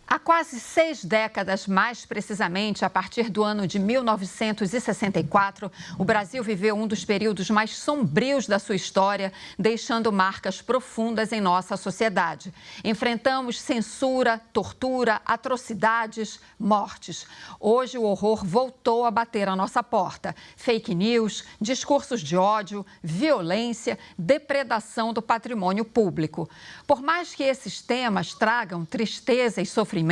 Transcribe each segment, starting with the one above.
Há quase 6 décadas, mais precisamente a partir do ano de 1964, o Brasil viveu um dos períodos mais sombrios da sua história, deixando marcas profundas em nossa sociedade. Enfrentamos censura, tortura, atrocidades, mortes. Hoje o horror voltou a bater à nossa porta. Fake news, discursos de ódio, violência, depredação do patrimônio público. Por mais que esses temas tragam tristeza e sofrimento,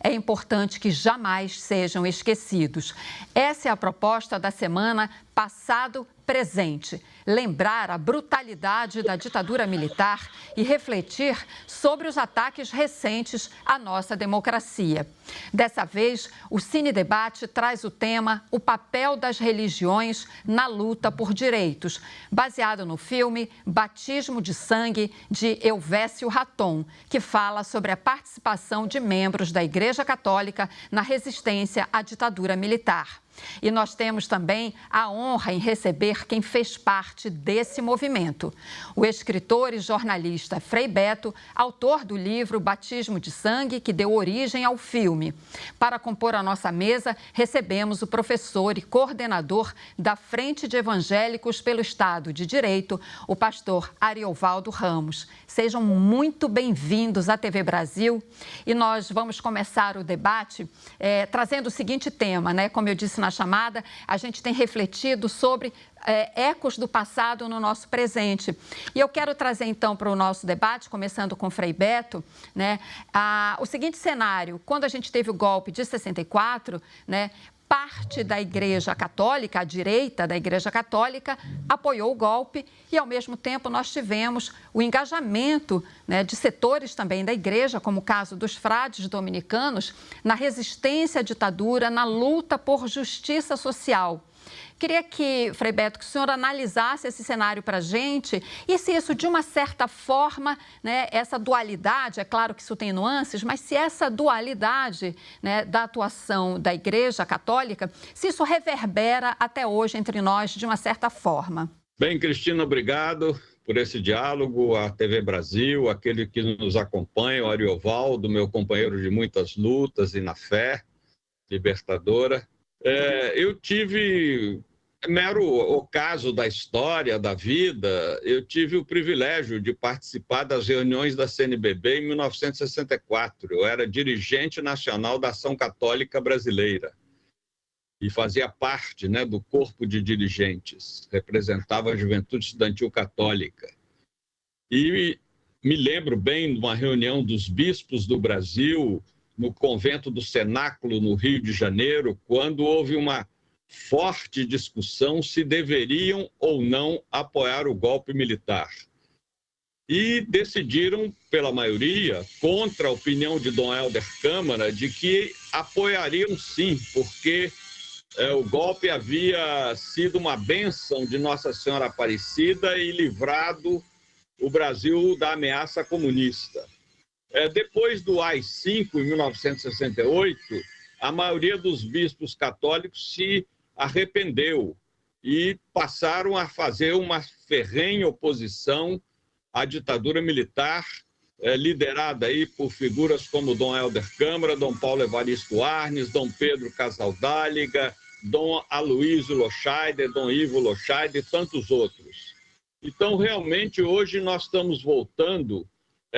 é importante que jamais sejam esquecidos. Essa é a proposta da semana Passado Presente. Lembrar a brutalidade da ditadura militar e refletir sobre os ataques recentes à nossa democracia. Dessa vez, o Cine Debate traz o tema O Papel das Religiões na Luta por Direitos, baseado no filme Batismo de Sangue, de Elvésio Raton, que fala sobre a participação de membros da Igreja Católica na resistência à ditadura militar. E nós temos também a honra em receber quem fez parte desse movimento. O escritor e jornalista Frei Beto, autor do livro Batismo de Sangue, que deu origem ao filme. Para compor a nossa mesa, recebemos o professor e coordenador da Frente de Evangélicos pelo Estado de Direito, o pastor Ariovaldo Ramos. Sejam muito bem-vindos à TV Brasil. E nós vamos começar o debate trazendo o seguinte tema, né? Como eu disse na chamada, a gente tem refletido sobre ecos do passado no nosso presente. E eu quero trazer, então, para o nosso debate, começando com o Frei Beto, né, o seguinte cenário. Quando a gente teve o golpe de 64, né, parte da Igreja Católica, a direita da Igreja Católica, apoiou o golpe e, ao mesmo tempo, nós tivemos o engajamento, né, de setores também da Igreja, como o caso dos frades dominicanos, na resistência à ditadura, na luta por justiça social. Queria que, Frei Beto, que o senhor analisasse esse cenário para a gente e se isso, de uma certa forma, né, essa dualidade, é claro que isso tem nuances, mas se essa dualidade, né, da atuação da Igreja Católica, se isso reverbera até hoje entre nós de uma certa forma. Bem, Cristina, obrigado por esse diálogo, a TV Brasil, aquele que nos acompanha, o Ariovaldo, meu companheiro de muitas lutas e na fé, libertadora. Eu tive, mero ocaso da história, da vida, eu tive o privilégio de participar das reuniões da CNBB em 1964. Eu era dirigente nacional da Ação Católica Brasileira e fazia parte, né, do corpo de dirigentes, representava a Juventude Estudantil Católica. E me lembro bem de uma reunião dos bispos do Brasil, no convento do Cenáculo, no Rio de Janeiro, quando houve uma forte discussão se deveriam ou não apoiar o golpe militar. E decidiram, pela maioria, contra a opinião de Dom Helder Câmara, de que apoiariam sim, porque o golpe havia sido uma bênção de Nossa Senhora Aparecida e livrado o Brasil da ameaça comunista. Depois do AI-5, em 1968, a maioria dos bispos católicos se arrependeu e passaram a fazer uma ferrenha oposição à ditadura militar, liderada aí por figuras como Dom Helder Câmara, Dom Paulo Evaristo Arnes, Dom Pedro Casaldáliga, Dom Aloysio Loscheider, Dom Ivo Loscheider e tantos outros. Então, realmente, hoje nós estamos voltando,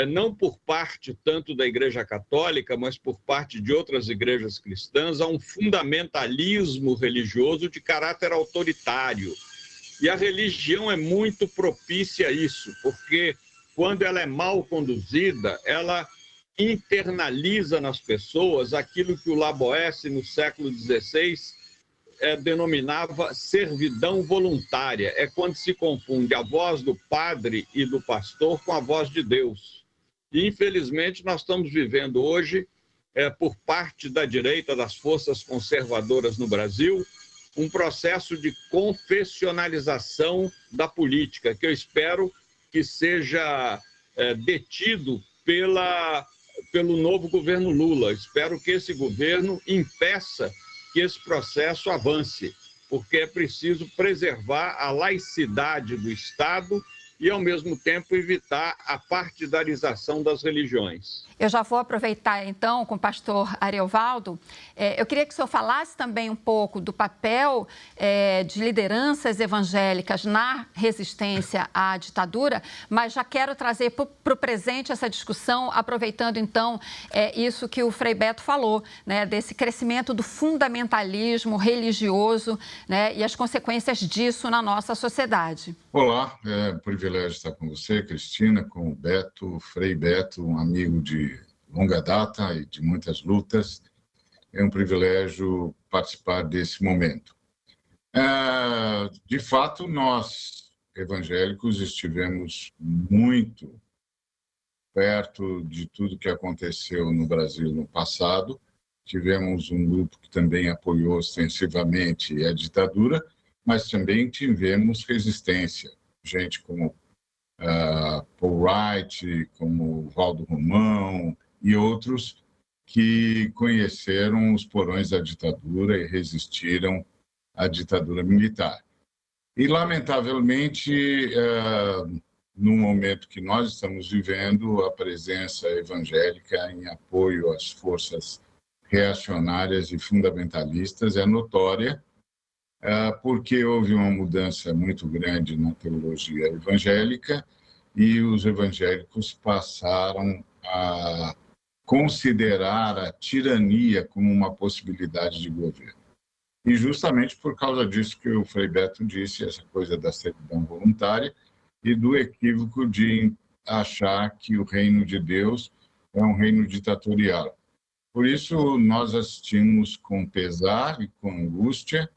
não por parte tanto da Igreja Católica, mas por parte de outras igrejas cristãs, a um fundamentalismo religioso de caráter autoritário. E a religião é muito propícia a isso, porque quando ela é mal conduzida, ela internaliza nas pessoas aquilo que o Laboesse, no século XVI, denominava servidão voluntária. É quando se confunde a voz do padre e do pastor com a voz de Deus. E, infelizmente, nós estamos vivendo hoje, por parte da direita, das forças conservadoras no Brasil, um processo de confessionalização da política, que eu espero que seja detido pelo novo governo Lula. Espero que esse governo impeça que esse processo avance, porque é preciso preservar a laicidade do Estado e, ao mesmo tempo, evitar a partidarização das religiões. Eu já vou aproveitar, então, com o pastor Ariovaldo. Eu queria que o senhor falasse também um pouco do papel de lideranças evangélicas na resistência à ditadura, mas já quero trazer para o presente essa discussão, aproveitando, então, isso que o Frei Beto falou, né, desse crescimento do fundamentalismo religioso, né, e as consequências disso na nossa sociedade. Olá, é um privilégio estar com você, Cristina, com o Beto, Frei Beto, um amigo de longa data e de muitas lutas. É um privilégio participar desse momento. De fato, nós, evangélicos, estivemos muito perto de tudo que aconteceu no Brasil no passado. Tivemos um grupo que também apoiou ostensivamente a ditadura, mas também tivemos resistência. Gente como Paul Wright, como Valdo Romão e outros que conheceram os porões da ditadura e resistiram à ditadura militar. E, lamentavelmente, no momento que nós estamos vivendo, a presença evangélica em apoio às forças reacionárias e fundamentalistas é notória, porque houve uma mudança muito grande na teologia evangélica e os evangélicos passaram a considerar a tirania como uma possibilidade de governo. E justamente por causa disso que o Frei Beto disse, essa coisa da servidão voluntária e do equívoco de achar que o reino de Deus é um reino ditatorial. Por isso, nós assistimos com pesar e com angústia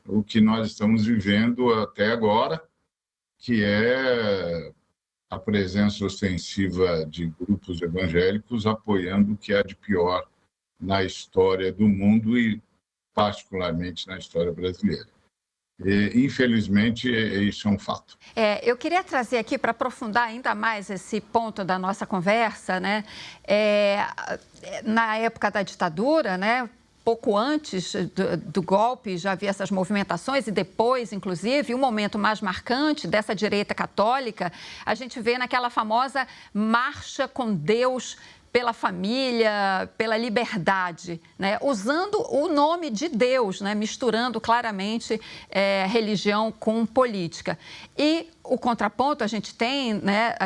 o que nós estamos vivendo até agora, que é a presença ostensiva de grupos evangélicos apoiando o que há de pior na história do mundo e, particularmente, na história brasileira. E, infelizmente, isso é um fato. Eu queria trazer aqui, para aprofundar ainda mais esse ponto da nossa conversa, né? Na época da ditadura, né? Pouco antes do golpe já havia essas movimentações e depois, inclusive, um momento mais marcante dessa direita católica, a gente vê naquela famosa Marcha com Deus pela família, pela liberdade, né? Usando o nome de Deus, né? Misturando claramente religião com política. E o contraponto a gente tem, né,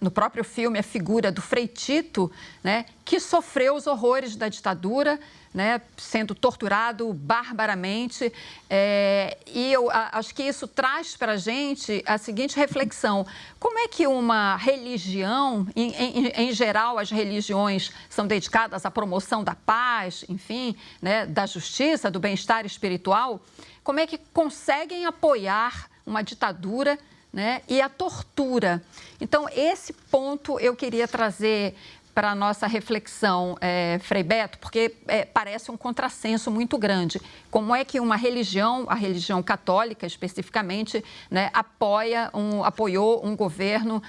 no próprio filme, a figura do Frei Tito, né, que sofreu os horrores da ditadura, né, sendo torturado barbaramente. E eu acho que isso traz para a gente a seguinte reflexão: como é que uma religião, em geral as religiões são dedicadas à promoção da paz, enfim, né, da justiça, do bem-estar espiritual, como é que conseguem apoiar uma ditadura, né, e a tortura? Então, esse ponto eu queria trazer para a nossa reflexão, Frei Beto, porque parece um contrassenso muito grande. Como é que uma religião, a religião católica especificamente, né, apoiou um governo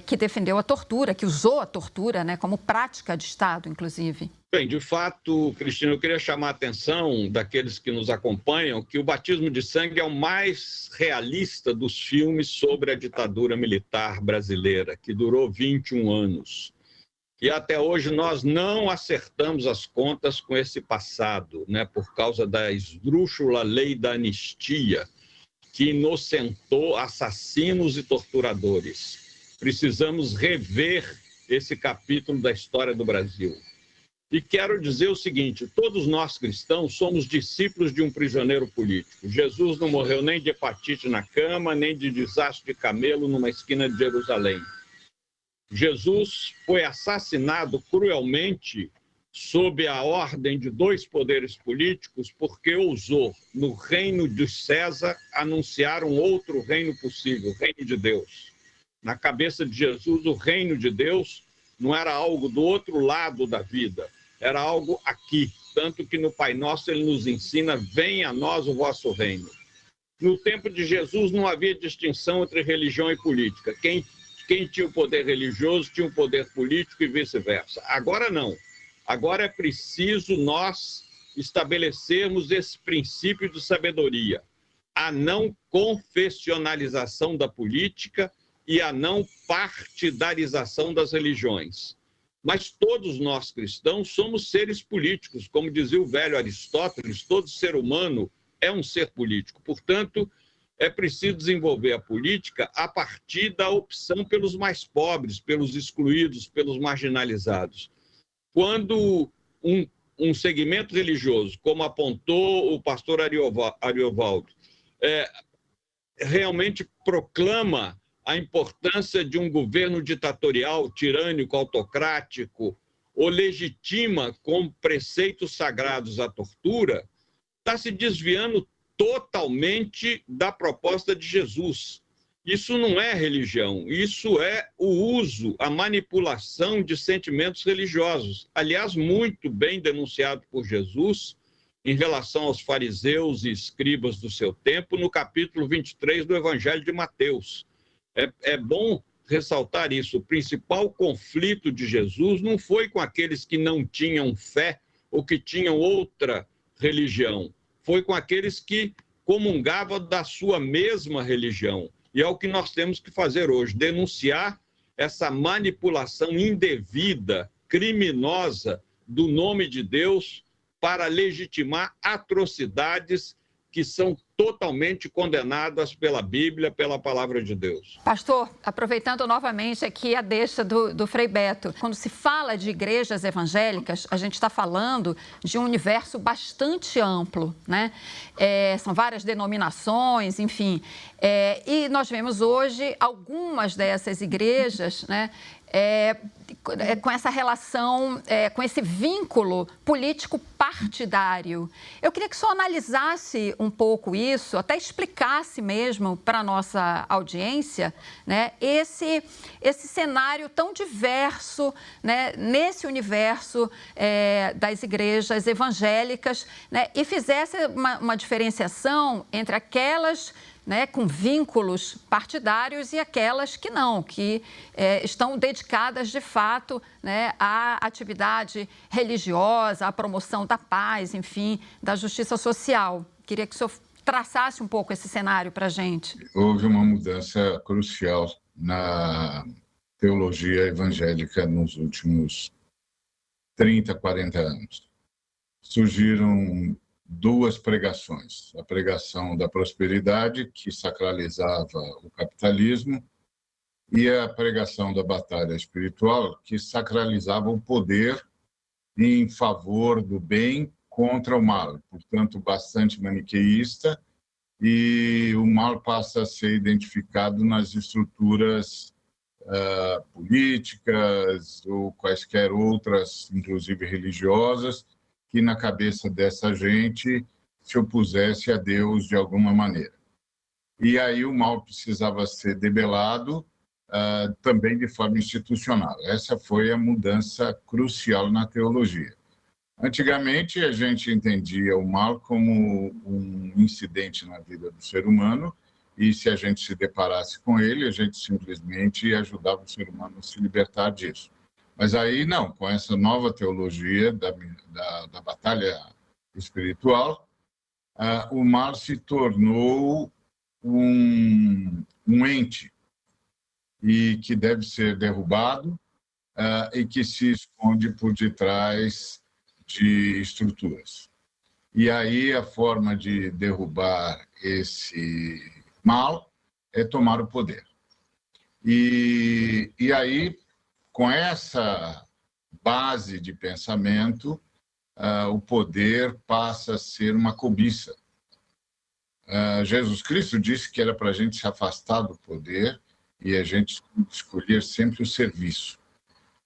que defendeu a tortura, que usou a tortura, né, como prática de Estado, inclusive? Bem, de fato, Cristina, eu queria chamar a atenção daqueles que nos acompanham que o batismo de sangue é o mais realista dos filmes sobre a ditadura militar brasileira, que durou 21 anos. E até hoje nós não acertamos as contas com esse passado, né, por causa da esdrúxula lei da anistia, que inocentou assassinos e torturadores. Precisamos rever esse capítulo da história do Brasil. E quero dizer o seguinte: todos nós cristãos somos discípulos de um prisioneiro político. Jesus não morreu nem de hepatite na cama, nem de desastre de camelo numa esquina de Jerusalém. Jesus foi assassinado cruelmente sob a ordem de dois poderes políticos porque ousou, no reino de César, anunciar um outro reino possível, o reino de Deus. Na cabeça de Jesus, o reino de Deus não era algo do outro lado da vida, era algo aqui. Tanto que no Pai Nosso ele nos ensina: venha a nós o vosso reino. No tempo de Jesus não havia distinção entre religião e política. Quem tinha o poder religioso tinha o poder político e vice-versa. Agora não. Agora é preciso nós estabelecermos esse princípio de sabedoria, a não confessionalização da política e a não partidarização das religiões. Mas todos nós cristãos somos seres políticos, como dizia o velho Aristóteles, todo ser humano é um ser político. Portanto, é preciso desenvolver a política a partir da opção pelos mais pobres, pelos excluídos, pelos marginalizados. Quando um segmento religioso, como apontou o pastor Ariovaldo, realmente proclama a importância de um governo ditatorial, tirânico, autocrático, ou legitima com preceitos sagrados a tortura, está se desviando totalmente da proposta de Jesus. Isso não é religião, isso é o uso, a manipulação de sentimentos religiosos. Aliás, muito bem denunciado por Jesus em relação aos fariseus e escribas do seu tempo, no capítulo 23 do Evangelho de Mateus. É bom ressaltar isso. O principal conflito de Jesus não foi com aqueles que não tinham fé ou que tinham outra religião. Foi com aqueles que comungavam da sua mesma religião. E é o que nós temos que fazer hoje, denunciar essa manipulação indevida, criminosa do nome de Deus para legitimar atrocidades que são totalmente condenadas pela Bíblia, pela palavra de Deus. Pastor, aproveitando novamente aqui a deixa do Frei Beto, quando se fala de igrejas evangélicas, a gente está falando de um universo bastante amplo, né? São várias denominações, enfim. E nós vemos hoje algumas dessas igrejas, né? Com essa relação, com esse vínculo político partidário. Eu queria que o senhor analisasse um pouco isso, até explicasse mesmo para a nossa audiência, né, esse cenário tão diverso, né, nesse universo das igrejas evangélicas, né, e fizesse uma diferenciação entre aquelas, né, com vínculos partidários e aquelas que não, que estão dedicadas de fato, né, à atividade religiosa, à promoção da paz, enfim, da justiça social. Queria que o senhor traçasse um pouco esse cenário para a gente. Houve uma mudança crucial na teologia evangélica nos últimos 30, 40 anos. Surgiram duas pregações. A pregação da prosperidade, que sacralizava o capitalismo, e a pregação da batalha espiritual, que sacralizava o poder em favor do bem contra o mal. Portanto, bastante maniqueísta, e o mal passa a ser identificado nas estruturas políticas ou quaisquer outras, inclusive religiosas, que na cabeça dessa gente se opusesse a Deus de alguma maneira. E aí o mal precisava ser debelado também de forma institucional. Essa foi a mudança crucial na teologia. Antigamente, a gente entendia o mal como um incidente na vida do ser humano, e se a gente se deparasse com ele, a gente simplesmente ajudava o ser humano a se libertar disso. Mas aí não, com essa nova teologia da batalha espiritual, o mal se tornou um ente e que deve ser derrubado e que se esconde por detrás de estruturas. E aí a forma de derrubar esse mal é tomar o poder. E aí, com essa base de pensamento, o poder passa a ser uma cobiça. Jesus Cristo disse que era para a gente se afastar do poder e a gente escolher sempre o serviço,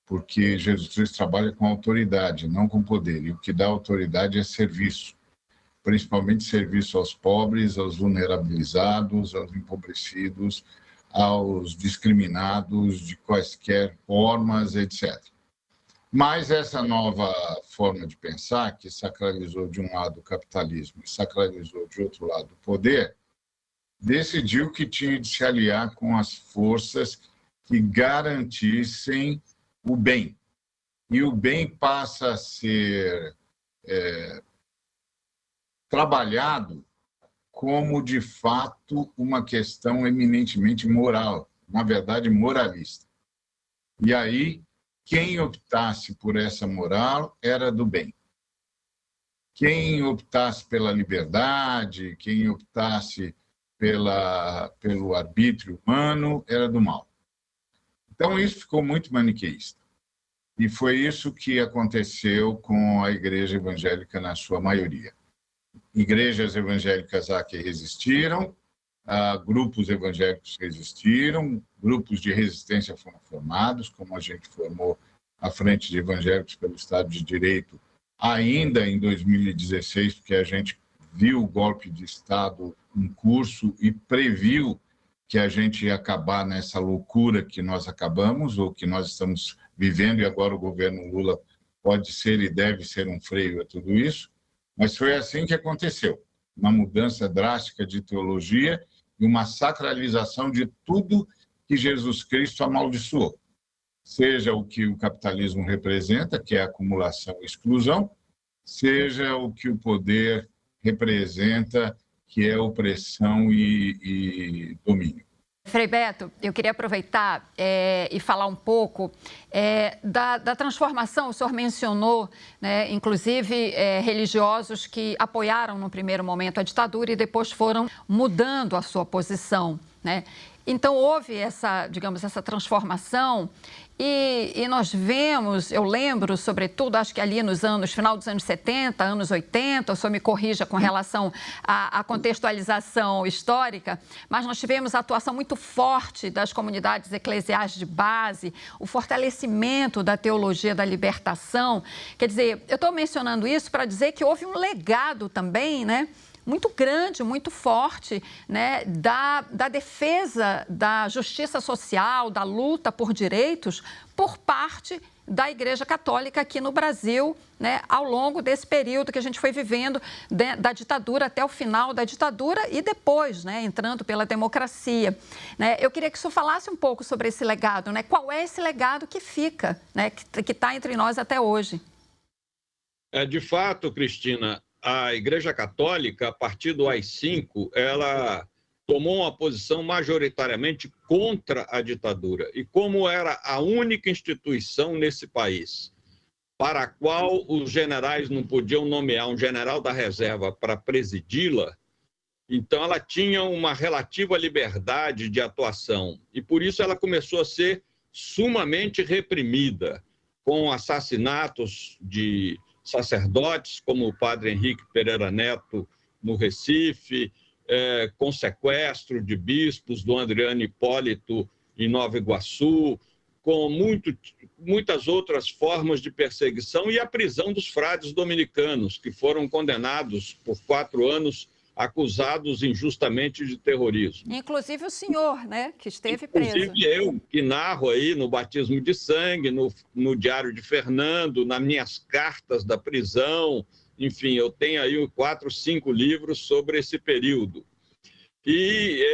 porque Jesus Cristo trabalha com autoridade, não com poder, e o que dá autoridade é serviço, principalmente serviço aos pobres, aos vulnerabilizados, aos empobrecidos, aos discriminados de quaisquer formas, etc. Mas essa nova forma de pensar, que sacralizou de um lado o capitalismo e sacralizou de outro lado o poder, decidiu que tinha de se aliar com as forças que garantissem o bem. E o bem passa a ser trabalhado como, de fato, uma questão eminentemente moral, na verdade, moralista. E aí, quem optasse por essa moral era do bem. Quem optasse pela liberdade, quem optasse pelo arbítrio humano, era do mal. Então, isso ficou muito maniqueísta. E foi isso que aconteceu com a Igreja Evangélica na sua maioria. Igrejas evangélicas há que resistiram, grupos evangélicos resistiram, grupos de resistência foram formados, como a gente formou a Frente de Evangélicos pelo Estado de Direito ainda em 2016, porque a gente viu o golpe de Estado em curso e previu que a gente ia acabar nessa loucura que nós acabamos, ou que nós estamos vivendo, e agora o governo Lula pode ser e deve ser um freio a tudo isso. Mas foi assim que aconteceu, uma mudança drástica de teologia e uma sacralização de tudo que Jesus Cristo amaldiçoou. Seja o que o capitalismo representa, que é acumulação e exclusão, seja o que o poder representa, que é opressão e domínio. Frei Beto, eu queria aproveitar e falar um pouco da transformação. O senhor mencionou, né, inclusive, religiosos que apoiaram no primeiro momento a ditadura e depois foram mudando a sua posição, né? Então, houve essa transformação e nós vemos, eu lembro, sobretudo, acho que ali final dos anos 70, anos 80, o senhor me corrija com relação à contextualização histórica, mas nós tivemos a atuação muito forte das comunidades eclesiais de base, o fortalecimento da teologia da libertação. Quer dizer, eu estou mencionando isso para dizer que houve um legado também, né, muito grande, muito forte, né, da defesa da justiça social, da luta por direitos por parte da Igreja Católica aqui no Brasil, né, ao longo desse período que a gente foi vivendo da ditadura até o final da ditadura e depois, né, entrando pela democracia, né? Eu queria que o senhor falasse um pouco sobre esse legado, né? Qual é esse legado que fica, né, que está entre nós até hoje? De fato, Cristina, a Igreja Católica, a partir do AI-5, ela tomou uma posição majoritariamente contra a ditadura. E como era a única instituição nesse país para a qual os generais não podiam nomear um general da reserva para presidi-la, então ela tinha uma relativa liberdade de atuação. E por isso ela começou a ser sumamente reprimida, com assassinatos de sacerdotes, como o padre Henrique Pereira Neto, no Recife, com sequestro de bispos, do Adriano Hipólito, em Nova Iguaçu, com muitas outras formas de perseguição e a prisão dos frades dominicanos, que foram condenados por 4 anos, acusados injustamente de terrorismo. Inclusive o senhor, né, que esteve preso. Inclusive eu, que narro aí no Batismo de Sangue, no Diário de Fernando, nas minhas cartas da prisão, enfim, eu tenho aí 4, 5 livros sobre esse período. E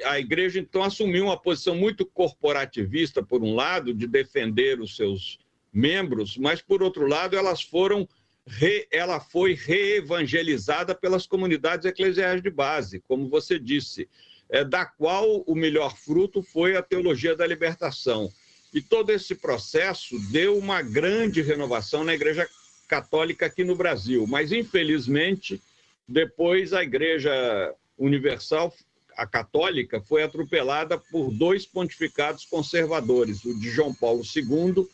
a Igreja, então, assumiu uma posição muito corporativista, por um lado, de defender os seus membros, mas, por outro lado, ela foi reevangelizada pelas comunidades eclesiais de base, como você disse, da qual o melhor fruto foi a teologia da libertação. E todo esse processo deu uma grande renovação na Igreja Católica aqui no Brasil, mas, infelizmente, depois a Igreja Universal, a católica, foi atropelada por 2 pontificados conservadores, o de João Paulo II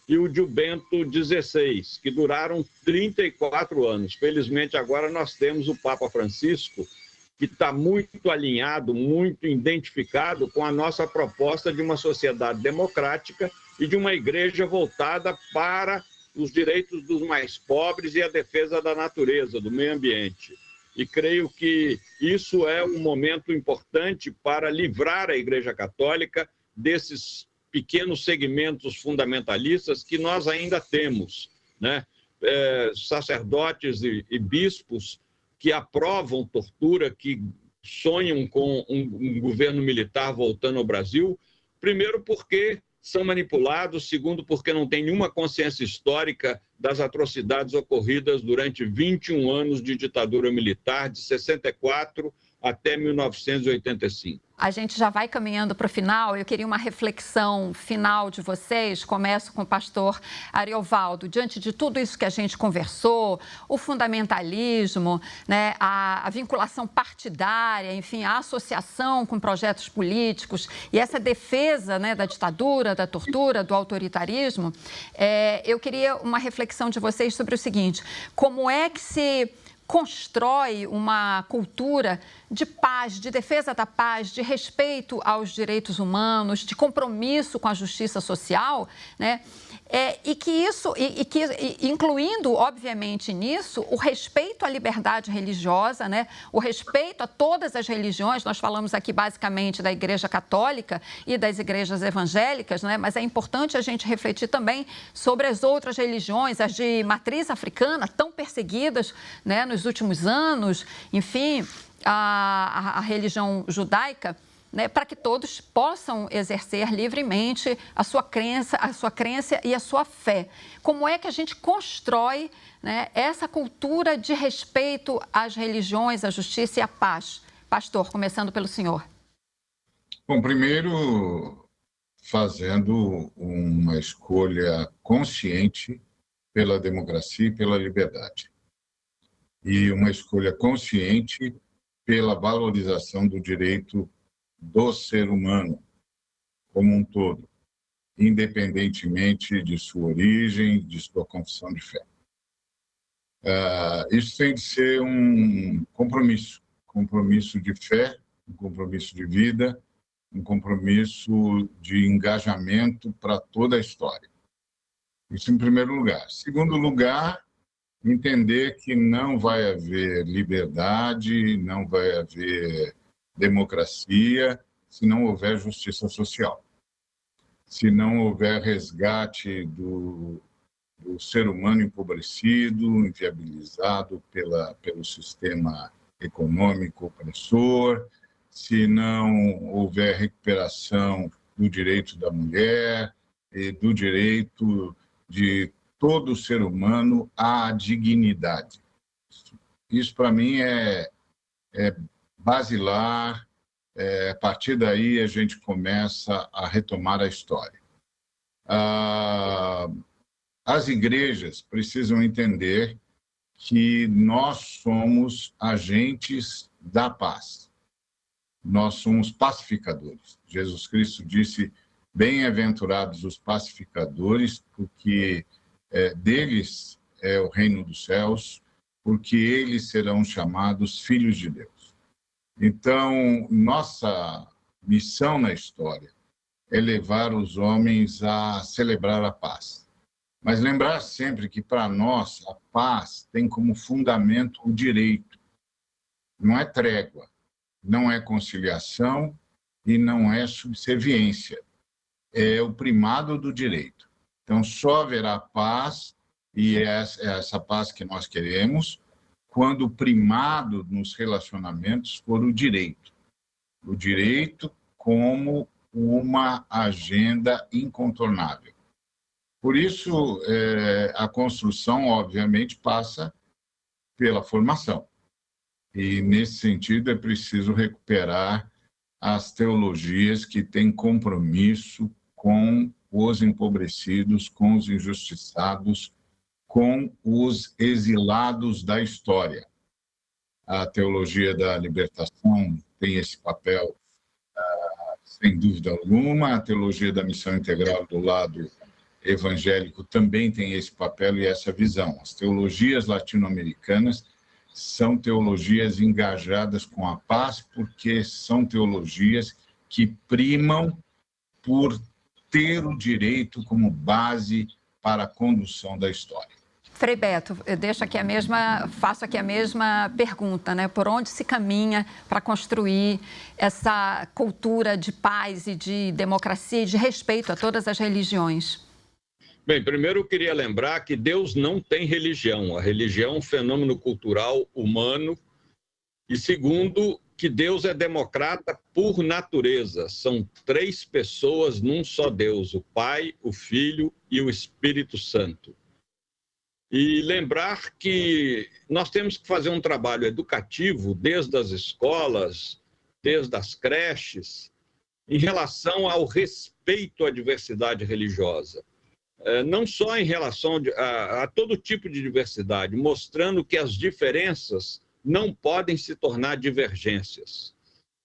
e o de Bento XVI, que duraram 34 anos. Felizmente, agora nós temos o Papa Francisco, que está muito alinhado, muito identificado com a nossa proposta de uma sociedade democrática e de uma igreja voltada para os direitos dos mais pobres e a defesa da natureza, do meio ambiente. E creio que isso é um momento importante para livrar a Igreja Católica desses pequenos segmentos fundamentalistas que nós ainda temos, né? Sacerdotes e bispos que aprovam tortura, que sonham com um governo militar voltando ao Brasil, primeiro porque são manipulados, segundo porque não tem nenhuma consciência histórica das atrocidades ocorridas durante 21 anos de ditadura militar, de 64 até 1985. A gente já vai caminhando para o final. Eu queria uma reflexão final de vocês. Começo com o pastor Ariovaldo. Diante de tudo isso que a gente conversou, o fundamentalismo, né, a vinculação partidária, enfim, a associação com projetos políticos e essa defesa, né, da ditadura, da tortura, do autoritarismo, eu queria uma reflexão de vocês sobre o seguinte: como é que se constrói uma cultura de paz, de defesa da paz, de respeito aos direitos humanos, de compromisso com a justiça social, né? E que isso, incluindo, obviamente, nisso, o respeito à liberdade religiosa, né? O respeito a todas as religiões. Nós falamos aqui basicamente da Igreja Católica e das igrejas evangélicas, né? Mas é importante a gente refletir também sobre as outras religiões, as de matriz africana, tão perseguidas, né, nos últimos anos, enfim, a religião judaica, né, para que todos possam exercer livremente a sua crença e a sua fé. Como é que a gente constrói, né, essa cultura de respeito às religiões, à justiça e à paz? Pastor, começando pelo senhor. Bom, primeiro, fazendo uma escolha consciente pela democracia e pela liberdade. E uma escolha consciente pela valorização do direito do ser humano como um todo, independentemente de sua origem, de sua confissão de fé. Isso tem de ser um compromisso de fé, um compromisso de vida, um compromisso de engajamento para toda a história. Isso em primeiro lugar. Segundo lugar, entender que não vai haver liberdade, não vai haver democracia se não houver justiça social, se não houver resgate do ser humano empobrecido, inviabilizado pelo sistema econômico opressor, se não houver recuperação do direito da mulher e do direito de todo ser humano à dignidade. Isso para mim é basilar. A partir daí a gente começa a retomar a história. As igrejas precisam entender que nós somos agentes da paz. Nós somos pacificadores. Jesus Cristo disse: bem-aventurados os pacificadores, porque deles é o reino dos céus, porque eles serão chamados filhos de Deus. Então, nossa missão na história é levar os homens a celebrar a paz. Mas lembrar sempre que, para nós, a paz tem como fundamento o direito. Não é trégua, não é conciliação e não é subserviência. É o primado do direito. Então, só haverá paz, e é essa paz que nós queremos, quando o primado nos relacionamentos for o direito. O direito como uma agenda incontornável. Por isso, a construção, obviamente, passa pela formação. E, nesse sentido, é preciso recuperar as teologias que têm compromisso com os empobrecidos, com os injustiçados, com os exilados da história. A teologia da libertação tem esse papel, sem dúvida alguma. A teologia da missão integral do lado evangélico também tem esse papel e essa visão. As teologias latino-americanas são teologias engajadas com a paz, porque são teologias que primam por ter o direito como base para a condução da história. Frei Beto, faço aqui a mesma pergunta, né? Por onde se caminha para construir essa cultura de paz e de democracia e de respeito a todas as religiões? Bem, primeiro eu queria lembrar que Deus não tem religião. A religião é um fenômeno cultural humano. E segundo, que Deus é democrata por natureza. São 3 pessoas num só Deus, o Pai, o Filho e o Espírito Santo. E lembrar que nós temos que fazer um trabalho educativo desde as escolas, desde as creches, em relação ao respeito à diversidade religiosa. Não só em relação a todo tipo de diversidade, mostrando que as diferenças não podem se tornar divergências.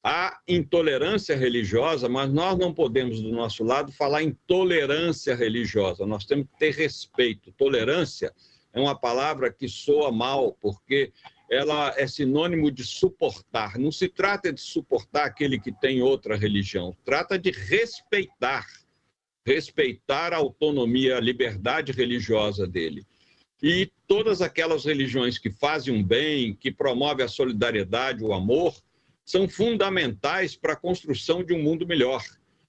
Há intolerância religiosa, mas nós não podemos, do nosso lado, falar em tolerância religiosa. Nós temos que ter respeito. Tolerância é uma palavra que soa mal, porque ela é sinônimo de suportar. Não se trata de suportar aquele que tem outra religião, trata de respeitar a autonomia, a liberdade religiosa dele. E todas aquelas religiões que fazem um bem, que promovem a solidariedade, o amor, são fundamentais para a construção de um mundo melhor.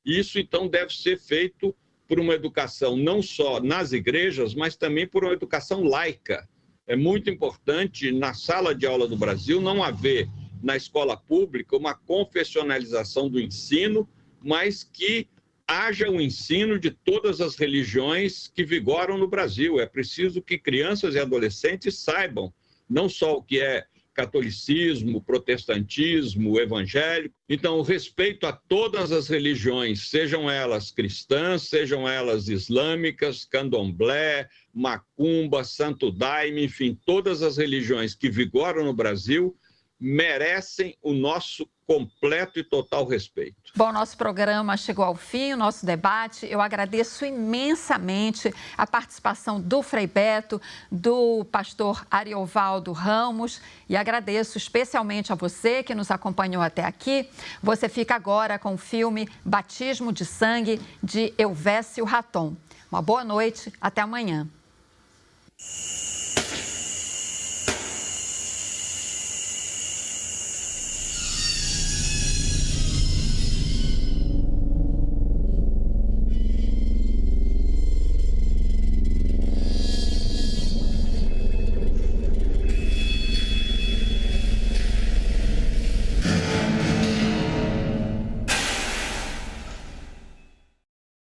E isso, então, deve ser feito por uma educação não só nas igrejas, mas também por uma educação laica. É muito importante, na sala de aula do Brasil, não haver, na escola pública, uma confessionalização do ensino, mas que haja o ensino de todas as religiões que vigoram no Brasil. É preciso que crianças e adolescentes saibam não só o que é catolicismo, protestantismo, evangélico. Então, o respeito a todas as religiões, sejam elas cristãs, sejam elas islâmicas, candomblé, macumba, santo daime, enfim, todas as religiões que vigoram no Brasil merecem o nosso completo e total respeito. Bom, nosso programa chegou ao fim, o nosso debate. Eu agradeço imensamente a participação do Frei Beto, do pastor Ariovaldo Ramos e agradeço especialmente a você que nos acompanhou até aqui. Você fica agora com o filme Batismo de Sangue, de Elvésio Raton. Uma boa noite, até amanhã.